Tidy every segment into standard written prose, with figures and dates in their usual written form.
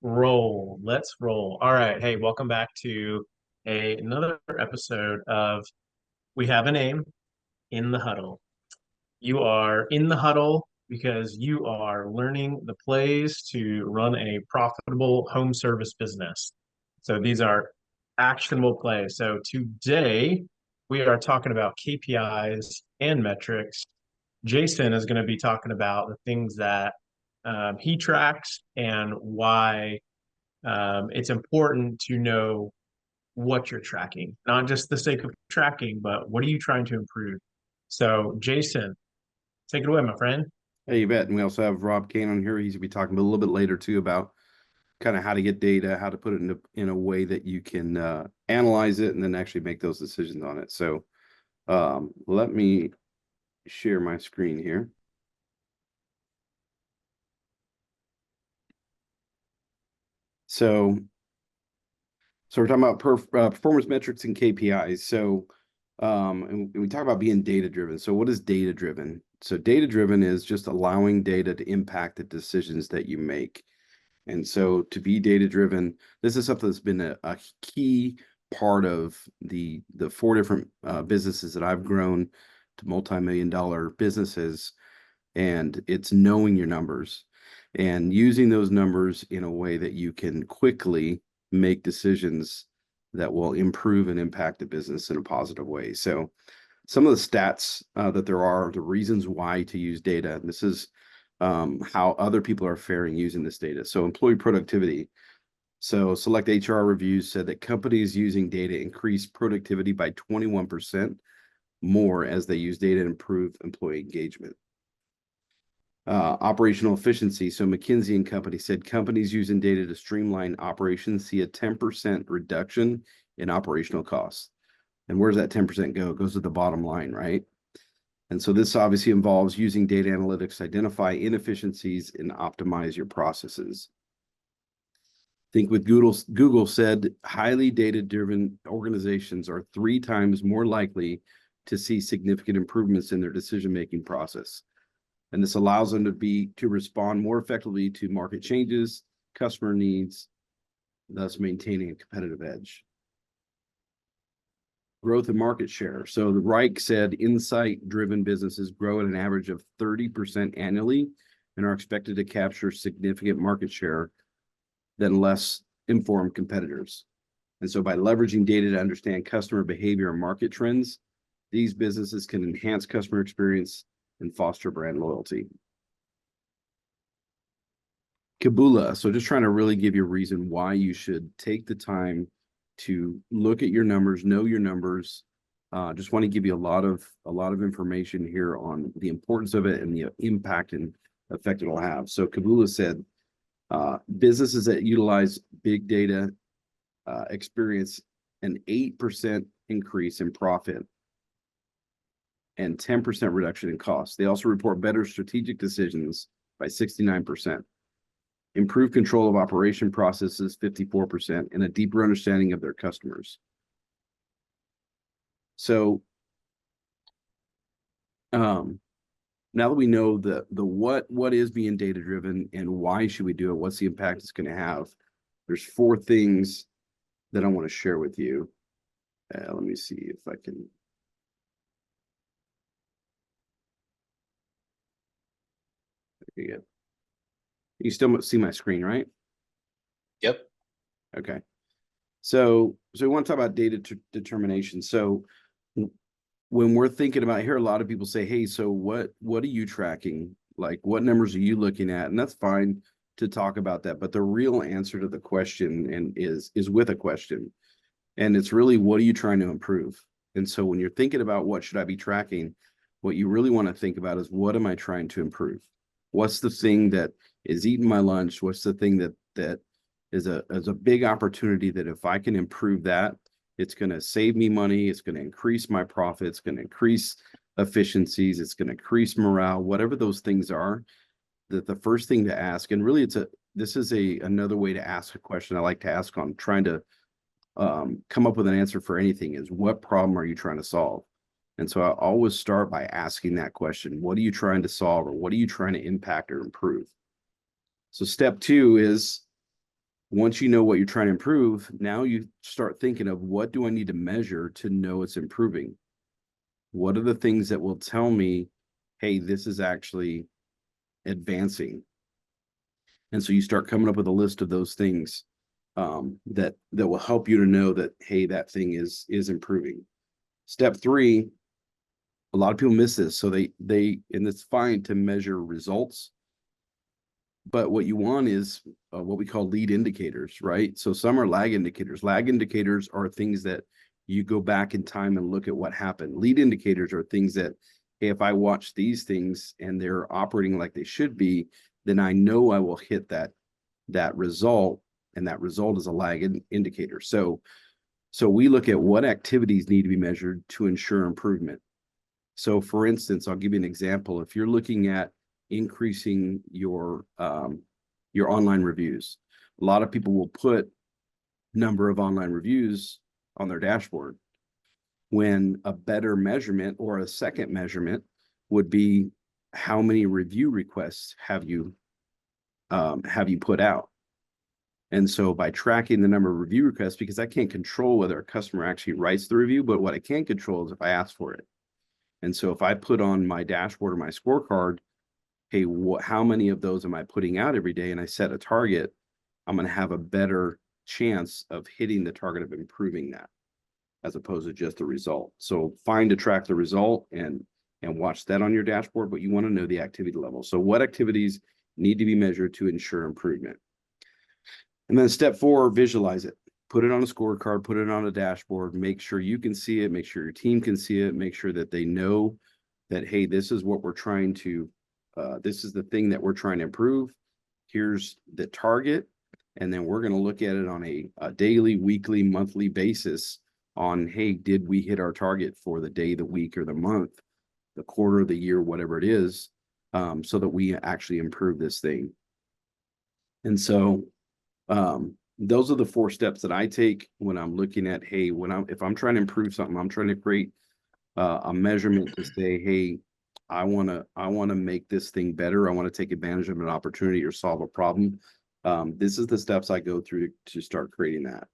Roll. Let's roll. All right. Hey, welcome back to another episode of We Have a Name in the Huddle. You are in the huddle because you are learning the plays to run a profitable home service business. So these are actionable plays. So today we are talking about KPIs and metrics. Jason is going to be talking about the things that he tracks and why it's important to know what you're tracking, not just the sake of tracking, but what are you trying to improve? So, Jason, take it away, my friend. Hey, you bet. And we also have Rob Kane on here. He's going to be talking a little bit later too about kind of how to get data, how to put it in a way that you can analyze it and then actually make those decisions on it. So let me share my screen here. So, so we're talking about performance metrics and KPIs. So, and we talk about being data driven. So what is data driven? So data driven is just allowing data to impact the decisions that you make. And so to be data driven, this is something that's been a key part of the four different businesses that I've grown to multi-million-dollar businesses. And it's knowing your numbers and using those numbers in a way that you can quickly make decisions that will improve and impact the business in a positive way. So some of the stats that there are, the reasons why to use data, and this is how other people are faring using this data. So employee productivity. So select HR reviews said that companies using data increase productivity by 21% more as they use data to improve employee engagement. Operational efficiency. So McKinsey and Company said companies using data to streamline operations see a 10% reduction in operational costs. And where does that 10% go? It goes to the bottom line, right? And so this obviously involves using data analytics to identify inefficiencies and optimize your processes. I think with Google said highly data-driven organizations are 3 times more likely to see significant improvements in their decision-making process. And this allows them to respond more effectively to market changes, customer needs, thus maintaining a competitive edge. Growth and market share. So the Reich said insight-driven businesses grow at an average of 30% annually and are expected to capture significant market share than less informed competitors. And so by leveraging data to understand customer behavior and market trends, these businesses can enhance customer experience and foster brand loyalty. Kabula. So just trying to really give you a reason why you should take the time to look at your numbers, know your numbers. Just want to give you a lot of information here on the importance of it and the impact and effect it'll have. So Kabula said, businesses that utilize big data experience an 8% increase in profit and 10% reduction in costs. They also report better strategic decisions by 69%. Improved control of operation processes, 54%, and a deeper understanding of their customers. So now that we know the what is being data driven and why should we do it, what's the impact it's going to have, there's 4 things that I want to share with you. Let me see if I can. There you go. You still see my screen, right? Yep. Okay. So we want to talk about data determination. So when we're thinking about, I hear a lot of people say, hey, so what are you tracking? Like what numbers are you looking at? And that's fine to talk about that. But the real answer to the question is with a question. And it's really, what are you trying to improve? And so when you're thinking about what should I be tracking, what you really want to think about is, what am I trying to improve? What's the thing that is eating my lunch? What's the thing that is a big opportunity that if I can improve that, it's going to save me money. It's going to increase my profit. It's going to increase efficiencies. It's going to increase morale, whatever those things are. That the first thing to ask, and really this is another way to ask a question I like to ask on trying to come up with an answer for anything, is what problem are you trying to solve? And so I always start by asking that question. What are you trying to solve, or what are you trying to impact or improve? So step 2 is Once you know what you're trying to improve, now you start thinking of what do I need to measure to know it's improving? What are the things that will tell me, hey, this is actually advancing? And so you start coming up with a list of those things that will help you to know that, hey, that thing is improving. Step three, a lot of people miss this. So they and it's fine to measure results, but what you want is what we call lead indicators, right? So some are lag indicators. Lag indicators are things that you go back in time and look at what happened. Lead indicators are things that, hey, if I watch these things and they're operating like they should be, then I know I will hit that result, and that result is a lag indicator. So we look at what activities need to be measured to ensure improvement. So for instance, I'll give you an example. If you're looking at increasing your online reviews, a lot of people will put number of online reviews on their dashboard, when a better measurement or a second measurement would be how many review requests have you put out. And so by tracking the number of review requests, because I can't control whether a customer actually writes the review, but what I can control is if I ask for it. And so if I put on my dashboard or my scorecard, hey, how many of those am I putting out every day? And I set a target, I'm going to have a better chance of hitting the target of improving that, as opposed to just the result. So fine to track the result and watch that on your dashboard, but you want to know the activity level. So what activities need to be measured to ensure improvement? And then step four, visualize it. Put it on a scorecard, put it on a dashboard, make sure you can see it, make sure your team can see it, make sure that they know that, hey, this is what we're trying to, this is the thing that we're trying to improve. Here's the target. And then we're going to look at it on a daily, weekly, monthly basis on, hey, did we hit our target for the day, the week, or the month, the quarter, the year, whatever it is, so that we actually improve this thing. And so those are the 4 steps that I take when I'm looking at, hey, if I'm trying to improve something, I'm trying to create a measurement to say, hey, I want to make this thing better. I want to take advantage of an opportunity or solve a problem. This is the steps I go through to start creating that.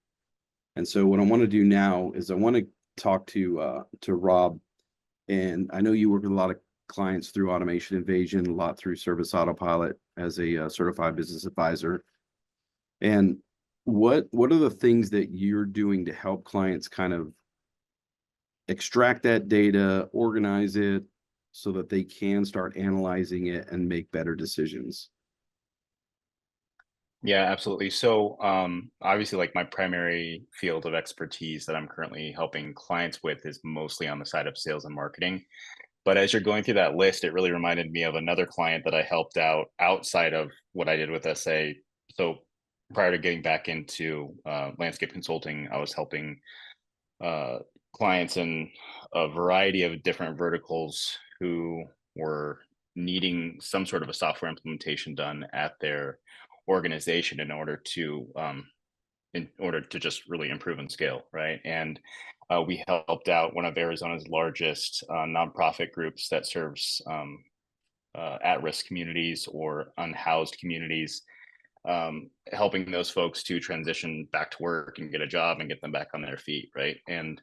And so what I want to do now is I want to talk to Rob. And I know you work with a lot of clients through Automation Invasion, a lot through Service Autopilot as a certified business advisor. And what are the things that you're doing to help clients kind of extract that data, organize it, so that they can start analyzing it and make better decisions? Yeah, absolutely. So, obviously, like my primary field of expertise that I'm currently helping clients with is mostly on the side of sales and marketing. But as you're going through that list, it really reminded me of another client that I helped out outside of what I did with SA. So, prior to getting back into landscape consulting, I was helping uh, clients in a variety of different verticals who were needing some sort of a software implementation done at their organization in order to just really improve and scale, right? And we helped out one of Arizona's largest nonprofit groups that serves at-risk communities or unhoused communities, helping those folks to transition back to work and get a job and get them back on their feet, right? And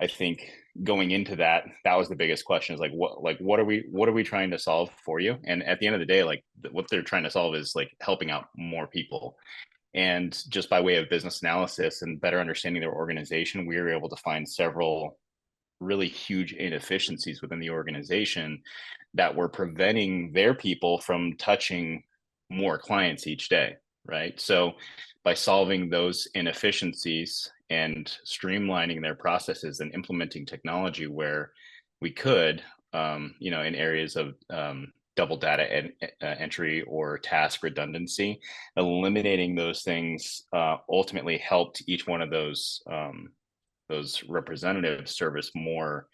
I think going into that, that was the biggest question: is what are we trying to solve for you? And at the end of the day, like what they're trying to solve is like helping out more people. And just by way of business analysis and better understanding their organization, we were able to find several really huge inefficiencies within the organization that were preventing their people from touching more clients each day, right? So by solving those inefficiencies and streamlining their processes and implementing technology where we could, in areas of double data entry or task redundancy, eliminating those things ultimately helped each one of those representatives service more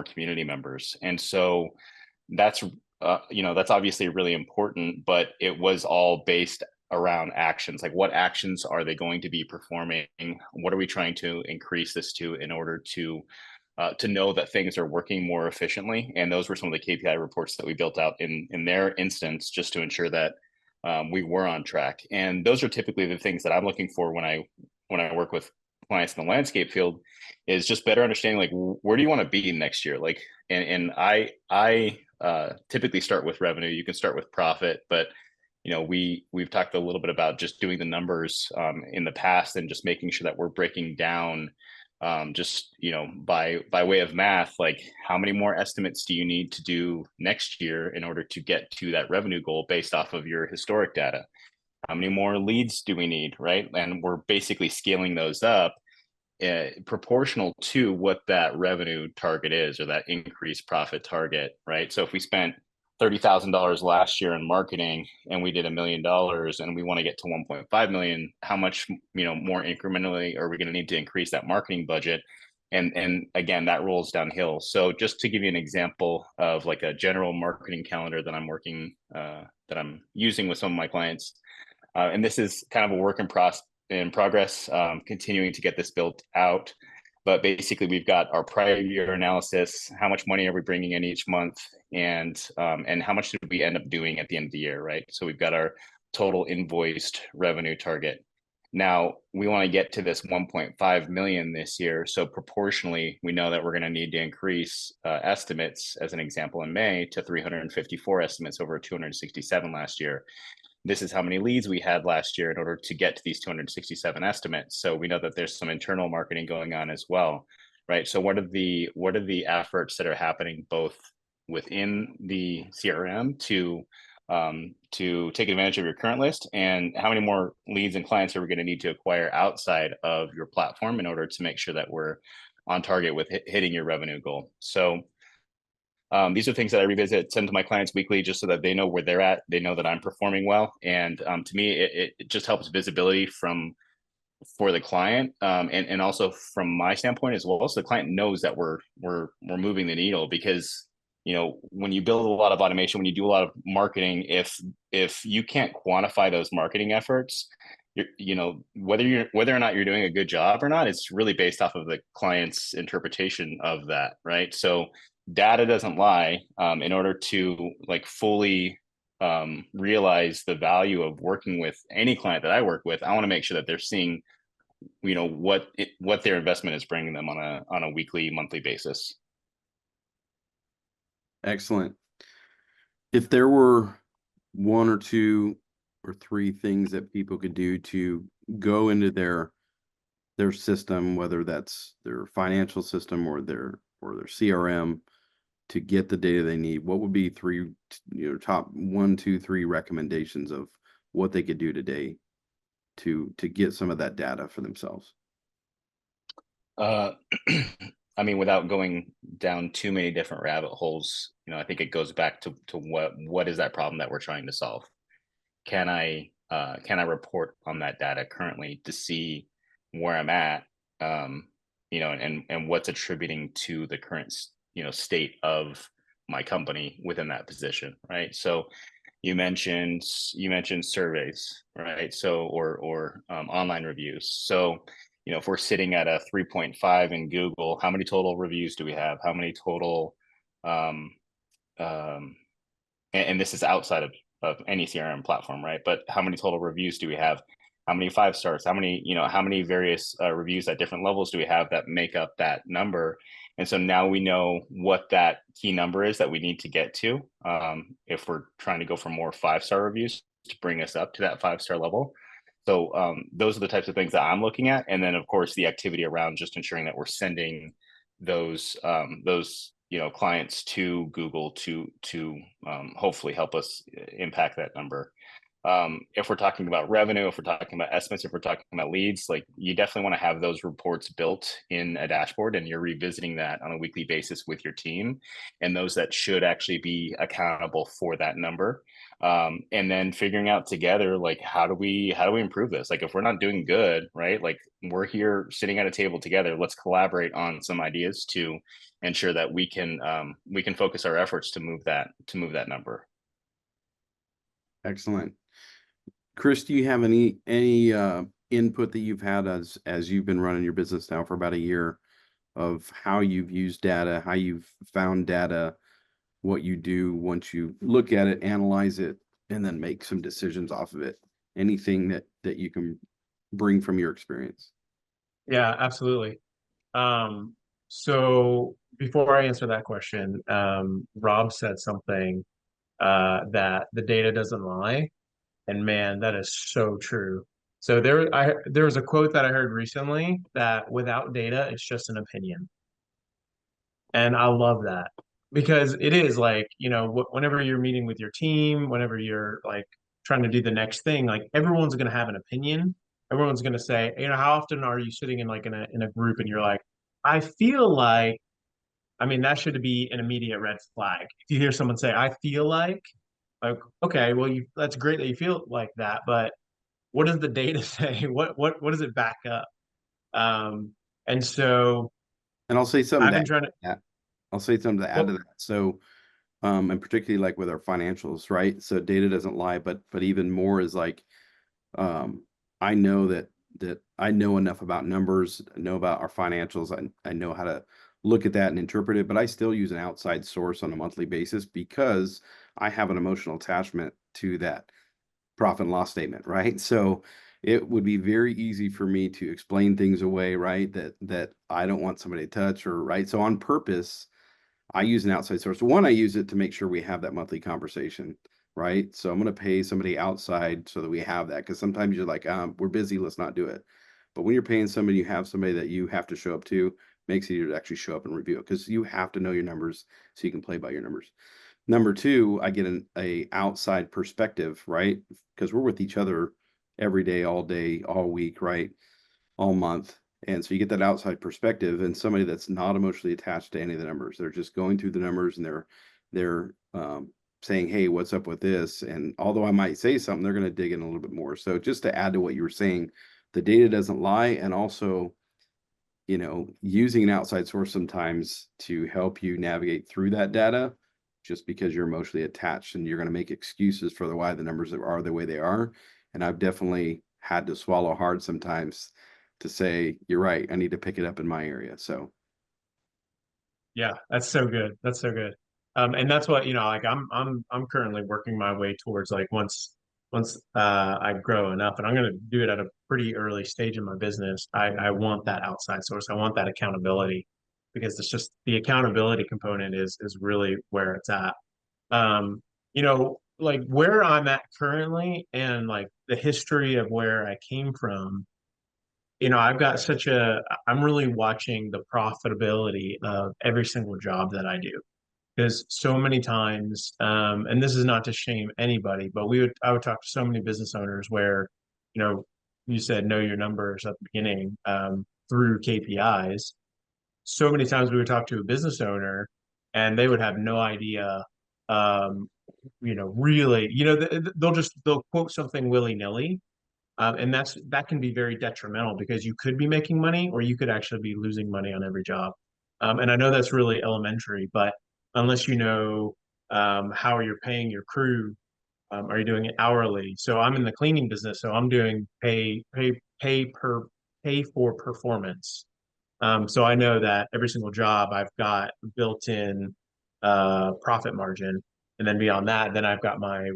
community members. And so that's that's obviously really important, but it was all based around actions. Like, what actions are they going to be performing? What are we trying to increase this to in order to know that things are working more efficiently? And those were some of the KPI reports that we built out in their instance, just to ensure that we were on track. And those are typically the things that I'm looking for when I work with clients in the landscape field, is just better understanding like where do you want to be next year. Like, and I typically start with revenue. You can start with profit, but we've talked a little bit about just doing the numbers in the past, and just making sure that we're breaking down just by way of math, like how many more estimates do you need to do next year in order to get to that revenue goal based off of your historic data. How many more leads do we need, right? And we're basically scaling those up proportional to what that revenue target is, or that increased profit target, right? So if we spent $30,000 last year in marketing and we did $1 million and we want to get to 1.5 million, how much more incrementally are we going to need to increase that marketing budget? And again, that rolls downhill. So just to give you an example of like a general marketing calendar that I'm using with some of my clients, and this is kind of a work in progress, continuing to get this built out. But basically, we've got our prior year analysis, how much money are we bringing in each month, and how much did we end up doing at the end of the year, right? So we've got our total invoiced revenue target. Now we want to get to this 1.5 million this year. So proportionally, we know that we're going to need to increase estimates, as an example, in May to 354 estimates over 267 last year. This is how many leads we had last year in order to get to these 267 estimates. So we know that there's some internal marketing going on as well, right? So what are the efforts that are happening both within the CRM to take advantage of your current list, and how many more leads and clients are we going to need to acquire outside of your platform in order to make sure that we're on target with hitting your revenue goal? So these are things that I revisit, send to my clients weekly, just so that they know where they're at. They know that I'm performing well. And to me, it just helps visibility for the client, and also from my standpoint as well. So the client knows that we're moving the needle, because when you build a lot of automation, when you do a lot of marketing, if you can't quantify those marketing efforts, whether or not you're doing a good job or not, it's really based off of the client's interpretation of that, right? So data doesn't lie. In order to like fully realize the value of working with any client that I work with, I want to make sure that they're seeing what their investment is bringing them on a weekly, monthly basis. Excellent. If there were one or two or three things that people could do to go into their system, whether that's their financial system or their CRM, to get the data they need, what would be three, top 1, 2, 3 recommendations of what they could do today to get some of that data for themselves? I mean, without going down too many different rabbit holes, I think it goes back to what is that problem that we're trying to solve? Can I report on that data currently to see where I'm at, and what's attributing to the current state of my company within that position, right? So you mentioned surveys, right? So or online reviews. So if we're sitting at a 3.5 in Google, how many total reviews do we have? How many total and this is outside of any CRM platform, right? But how many total reviews do we have? How many 5 stars? How many various reviews at different levels do we have that make up that number? And so now we know what that key number is that we need to get to, if we're trying to go for more 5-star reviews to bring us up to that 5-star level. So those are the types of things that I'm looking at. And then of course the activity around just ensuring that we're sending those clients to Google to hopefully help us impact that number. If we're talking about revenue, if we're talking about estimates, if we're talking about leads, like you definitely want to have those reports built in a dashboard, and you're revisiting that on a weekly basis with your team and those that should actually be accountable for that number. And then figuring out together, like, how do we improve this? Like, if we're not doing good, right? Like, we're here sitting at a table together, let's collaborate on some ideas to ensure that we can focus our efforts to move that number. Excellent. Chris, do you have any input that you've had as you've been running your business now for about a year, of how you've used data, how you've found data, what you do once you look at it, analyze it, and then make some decisions off of it. Anything that you can bring from your experience. Yeah, absolutely. So before I answer that question, Rob said something that the data doesn't lie, and man, that is so true. So there was a quote that I heard recently that without data, it's just an opinion. And I love that because it is like, whenever you're meeting with your team, whenever you're like trying to do the next thing, like everyone's going to have an opinion. Everyone's going to say, how often are you sitting in like in a group and you're like, I feel like, I mean, that should be an immediate red flag. If you hear someone say, I feel like, okay, well, that's great that you feel like that, but what does the data say? What does it back up? Um, and so And I'll say something I've been to trying to, add. I'll say something to add to well, that. So, and particularly like with our financials, right? So data doesn't lie, but even more is like, um, I know that I know enough about numbers, I know about our financials. I know how to look at that and interpret it, but I still use an outside source on a monthly basis because I have an emotional attachment to that profit and loss statement, right? So it would be very easy for me to explain things away, right? That I don't want somebody to touch or right. So on purpose, I use an outside source. One, I use it to make sure we have that monthly conversation, right? So I'm going to pay somebody outside so that we have that. Because sometimes you're like, we're busy, let's not do it. But when you're paying somebody, you have somebody that you have to show up to, makes it easier to actually show up and review it because you have to know your numbers so you can play by your numbers. Number two, I get a outside perspective, right? Because we're with each other every day, all week, right? All month. And so you get that outside perspective and somebody that's not emotionally attached to any of the numbers. They're just going through the numbers and they're saying, hey, what's up with this? And although I might say something, they're going to dig in a little bit more. So just to add to what you were saying, the data doesn't lie. And also, using an outside source sometimes to help you navigate through that data just because you're emotionally attached and you're going to make excuses for why the numbers are the way they are. And I've definitely had to swallow hard sometimes to say, you're right, I need to pick it up in my area. So yeah, that's so good. That's so good. And that's what, like I'm currently working my way towards like once I grow enough, and I'm gonna do it at a pretty early stage in my business. I want that outside source. I want that accountability because it's just the accountability component is really where it's at. Like where I'm at currently and like the history of where I came from, I've got I'm really watching the profitability of every single job that I do. Because so many times, and this is not to shame anybody, but I would talk to so many business owners where, you know, you said know your numbers at the beginning, through KPIs. So many times we would talk to a business owner and they would have no idea, um, really, they'll quote something willy-nilly, and that can be very detrimental because you could be making money or you could actually be losing money on every job. And I know that's really elementary, but unless you know how you're paying your crew, are you doing it hourly? So I'm in the cleaning business, so I'm doing pay for performance. So I know that every single job I've got built-in profit margin, and then beyond that, then I've got my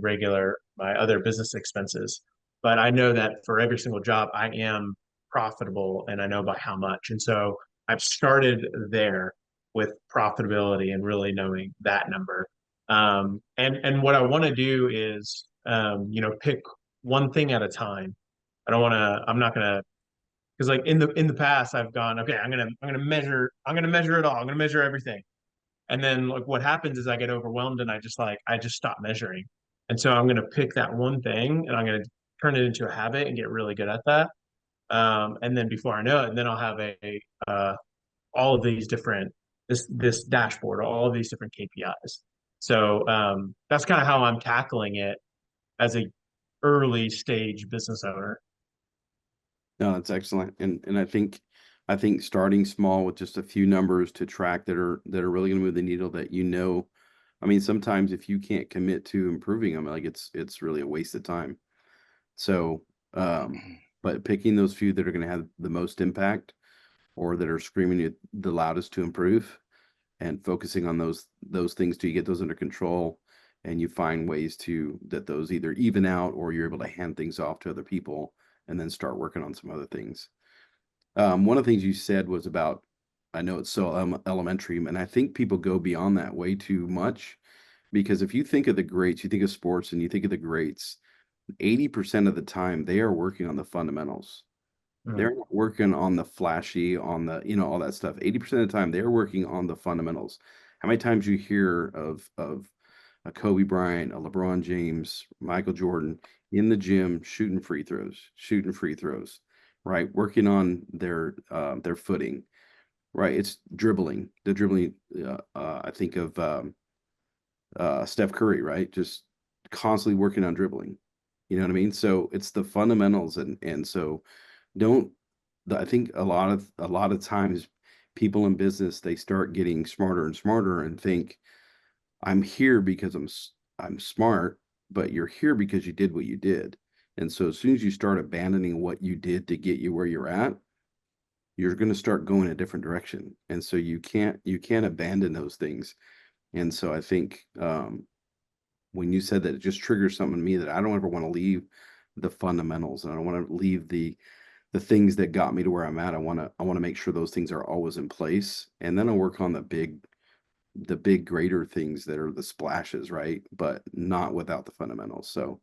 other business expenses. But I know that for every single job, I am profitable, and I know by how much. And so I've started there with profitability and really knowing that number. And what I want to do is, pick one thing at a time. I'm not gonna because like in the past I've gone, okay, I'm gonna measure it all. I'm gonna measure everything. And then like what happens is I get overwhelmed and I just stop measuring. And so I'm gonna pick that one thing and I'm gonna turn it into a habit and get really good at that. And then before I know it, then I'll have uh all of these different this dashboard, all of these different KPIs. So that's kind of how I'm tackling it as a early stage business owner. no, that's excellent. And I think starting small with just a few numbers to track that are really going to move the needle that I mean, sometimes if you can't commit to improving them, like it's really a waste of time. So, but picking those few that are going to have the most impact or that are screaming it the loudest to improve and focusing on those things till you get those under control and you find ways to that those either even out or you're able to hand things off to other people and then start working on some other things. One of the things you said was about, I know it's so elementary, and I think people go beyond that way too much because if you think of the greats, you think of sports and you think of the greats, 80% of the time they are working on the fundamentals. Mm. They're not working on the flashy, on the, all that stuff. 80% of the time they're working on the fundamentals. How many times you hear of a Kobe Bryant, a LeBron James, Michael Jordan in the gym shooting free throws, right? Working on their footing, right? It's dribbling, the dribbling. I think of Steph Curry, right? Just constantly working on dribbling. You know what I mean? So it's the fundamentals, and so don't. I think a lot of times people in business they start getting smarter and smarter and think I'm here because I'm smart, but you're here because you did what you did. And so as soon as you start abandoning what you did to get you where you're at, you're going to start going a different direction. And so you can't abandon those things. And so I think when you said that, it just triggers something in me that I don't ever want to leave the fundamentals, and I don't want to leave the things that got me to where I'm at. I want to make sure those things are always in place, and then I'll work on the big greater things that are the splashes, right? But not without the fundamentals. So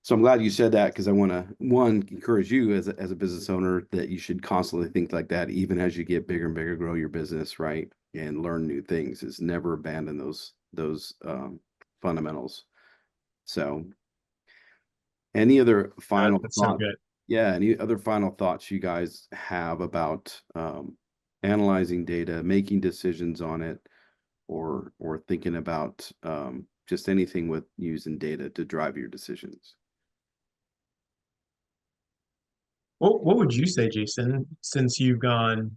I'm glad you said that because I want to one encourage you as a business owner that you should constantly think like that, even as you get bigger and bigger, grow your business, right? And learn new things. Is never abandon those fundamentals. So any other final That's so thought? good. Yeah, any other final thoughts you guys have about analyzing data, making decisions on it, or thinking about just anything with using data to drive your decisions? What would you say, Jason, since you've gone,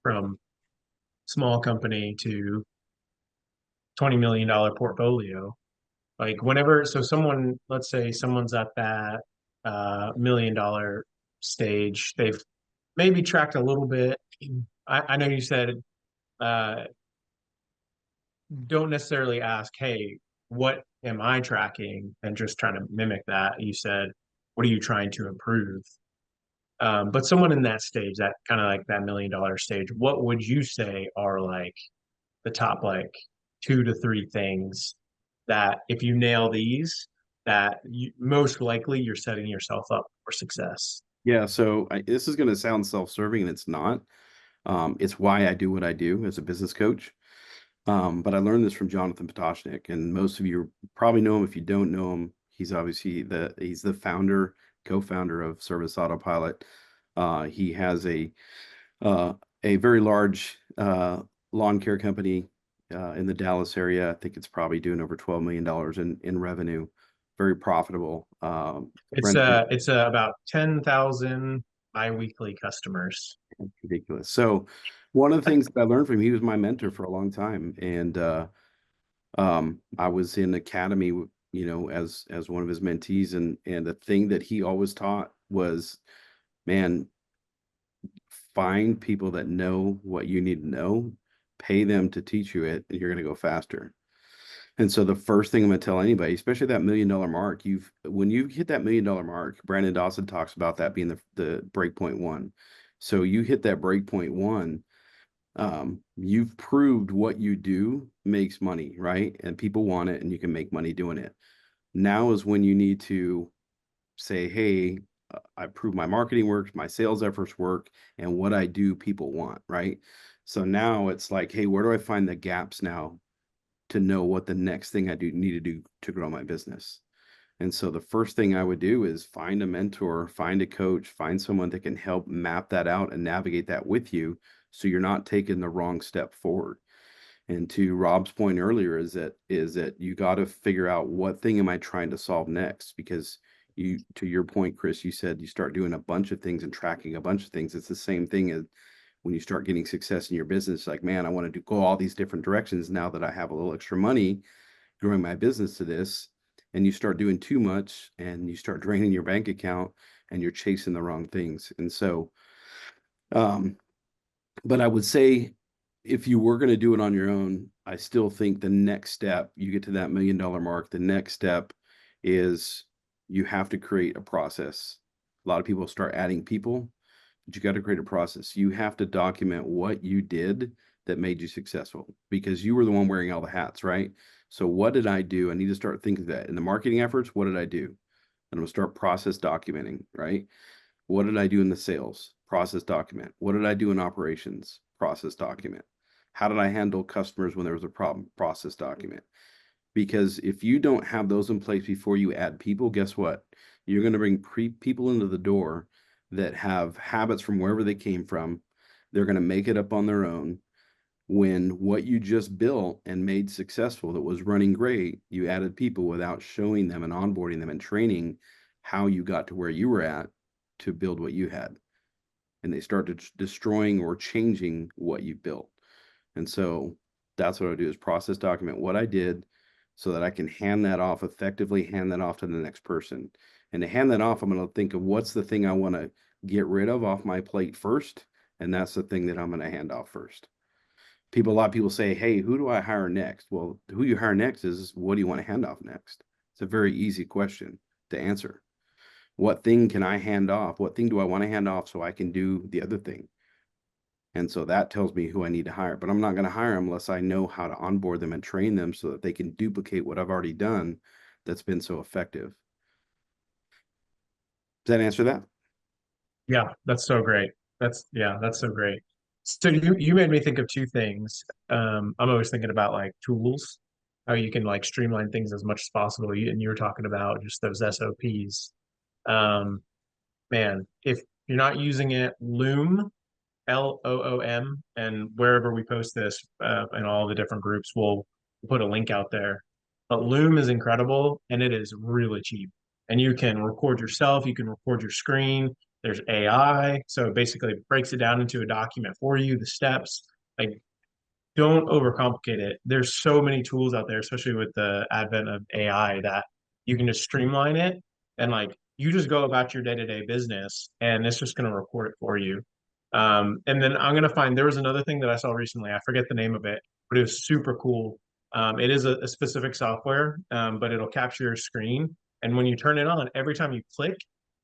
from small company to $20 million portfolio? Like whenever, so someone, let's say someone's at that $1 million stage, they've maybe tracked a little bit. I know you said uh, don't necessarily ask, hey, what am I tracking? And just trying to mimic that. You said, what are you trying to improve? But someone in that stage, that kind of like that $1 million stage, what would you say are like the top like 2 to 3 things that if you nail these, that most likely you're setting yourself up for success? Yeah, so this is going to sound self-serving, and it's not. It's why I do what I do as a business coach. But I learned this from Jonathan Potoshnik, and most of you probably know him. If you don't know him, he's obviously he's the founder, co-founder of Service Autopilot. He has uh, a very large lawn care company in the Dallas area. I think it's probably doing over $12 million in revenue. Very profitable. It's Friend, about 10,000 biweekly customers. ridiculous. So one of the things that I learned from him, he was my mentor for a long time, and I was in academy, as one of his mentees, and the thing that he always taught was, man, find people that know what you need to know, pay them to teach you it, and you're going to go faster. And so the first thing I'm going to tell anybody, especially that $1 million mark, when you hit that $1 million mark, Brandon Dawson talks about that being the break point one. So you hit that break point one, you've proved what you do makes money, right? And people want it, and you can make money doing it. Now is when you need to say, hey, I prove my marketing works, my sales efforts work, and what I do, people want, right? So now it's like, hey, where do I find the gaps now to know what the next thing I need to do to grow my business? And so the first thing I would do is find a mentor, find a coach, find someone that can help map that out and navigate that with you so you're not taking the wrong step forward. And to Rob's point earlier is that you got to figure out what thing am I trying to solve next? Because to your point, Chris, you said you start doing a bunch of things and tracking a bunch of things. It's the same thing as when you start getting success in your business. Like, man, I want to go all these different directions now that I have a little extra money growing my business to this. And you start doing too much and you start draining your bank account and you're chasing the wrong things. And so, um, but I would say if you were going to do it on your own, I still think the next step, you get to that $1 million mark, the next step is you have to create a process. A lot of people start adding people, but you got to create a process. You have to document what you did that made you successful, because you were the one wearing all the hats, right? So what did I do? I need to start thinking that in the marketing efforts, what did I do? And I'm gonna start process documenting, right? What did I do in the sales? Process document. What did I do in operations? Process document. How did I handle customers when there was a problem? Process document. Because if you don't have those in place before you add people, guess what? You're going to bring people into the door that have habits from wherever they came from. They're going to make it up on their own. When what you just built and made successful, that was running great, you added people without showing them and onboarding them and training how you got to where you were at to build what you had. And they started destroying or changing what you built. And so that's what I do, is process document what I did so that I can hand that off, effectively hand that off to the next person. And to hand that off, I'm going to think of what's the thing I want to get rid of off my plate first. And that's the thing that I'm going to hand off first. A lot of people say, hey, who do I hire next? Well, who you hire next is what do you want to hand off next? It's a very easy question to answer. What thing can I hand off? What thing do I want to hand off so I can do the other thing? And so that tells me who I need to hire, but I'm not going to hire them unless I know how to onboard them and train them so that they can duplicate what I've already done that's been so effective. Does that answer that? Yeah, that's so great. That's so great. So you made me think of two things. I'm always thinking about like tools, how you can like streamline things as much as possible. And you were talking about just those SOPs. Um, Man, if you're not using it, Loom, Loom, and wherever we post this in all the different groups, we'll put a link out there. But Loom is incredible and it is really cheap. And you can record yourself, you can record your screen. There's AI, so it basically breaks it down into a document for you, the steps. Like, don't overcomplicate it. There's so many tools out there, especially with the advent of AI, that you can just streamline it and like you just go about your day-to-day business and it's just going to record it for you. And then I'm going to find there was another thing that I saw recently. I forget the name of it, but it was super cool. It is a specific software, but it'll capture your screen. And when you turn it on, every time you click,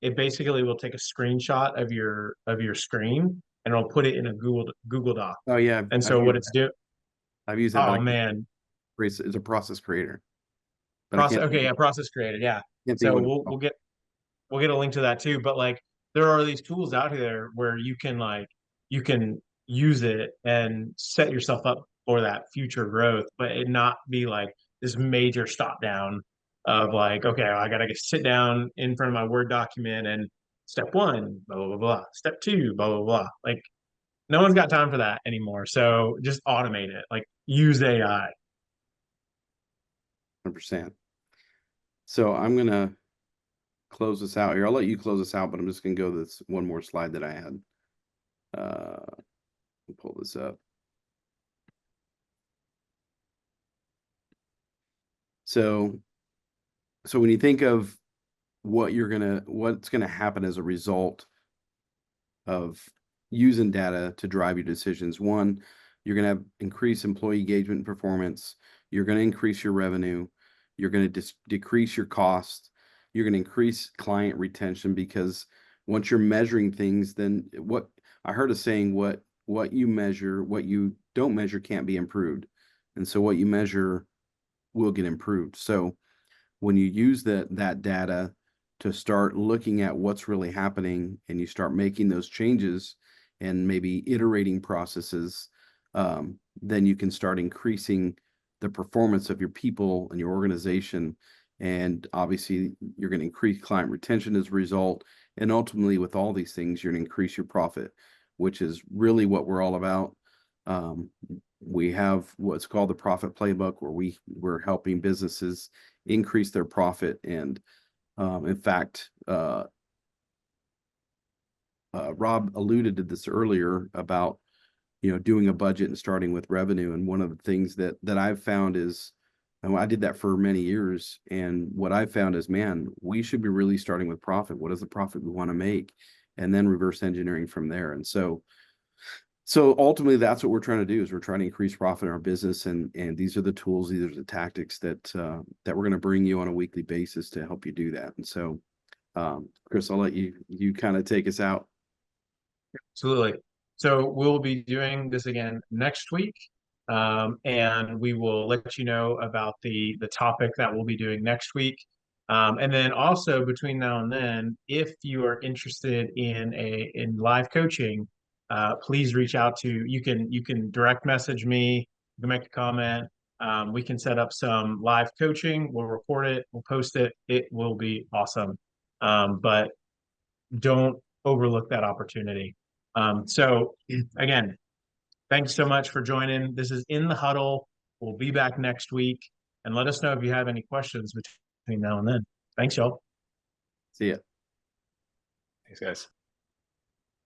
it basically will take a screenshot of your screen and it'll put it in a Google Doc. Oh yeah, And so what it's doing, I've used that, but oh man, it's a process creator. But I process. Okay, yeah, process created. Yeah. can't think So of what it's we'll called. get a link to that too. But like, there are these tools out there where you can use it and set yourself up for that future growth, but it not be like this major stop down of like, okay, I gotta sit down in front of my Word document and step one, blah blah blah, blah. Step two, blah blah blah. Like, no one's got time for that anymore. So just automate it. Like, use AI. 100%. So I'm gonna close this out here. I'll let you close this out, but I'm just gonna go to this one more slide that I had. Pull this up. So when you think of what's gonna happen as a result of using data to drive your decisions, one, you're gonna have increased employee engagement and performance. You're gonna increase your revenue. You're gonna decrease your cost. You're gonna increase client retention, because once you're measuring things, then what I heard a saying, what you measure, what you don't measure can't be improved. And so what you measure will get improved. So when you use that data to start looking at what's really happening and you start making those changes and maybe iterating processes, then you can start increasing the performance of your people and your organization. And obviously, you're going to increase client retention as a result. And ultimately, with all these things, you're going to increase your profit, which is really what we're all about. We have what's called the profit playbook, where we're helping businesses increase their profit. And in fact, Rob alluded to this earlier about doing a budget and starting with revenue. And one of the things that I've found is, and I did that for many years, and what I found is, man, we should be really starting with profit. What is the profit we want to make, and then reverse engineering from there. And so So ultimately, that's what we're trying to do is we're trying to increase profit in our business, and these are the tools, these are the tactics that we're going to bring you on a weekly basis to help you do that. And so, Chris, I'll let you kind of take us out. Absolutely. So we'll be doing this again next week, and we will let you know about the topic that we'll be doing next week. And then also between now and then, if you are interested in live coaching, please reach out to you can direct message me, you can make a comment. We can set up some live coaching. We'll record it, we'll post it. It will be awesome. But don't overlook that opportunity. So again, thanks so much for joining. This is In the Huddle. We'll be back next week, and let us know if you have any questions between now and then. Thanks, y'all. See ya. Thanks, guys.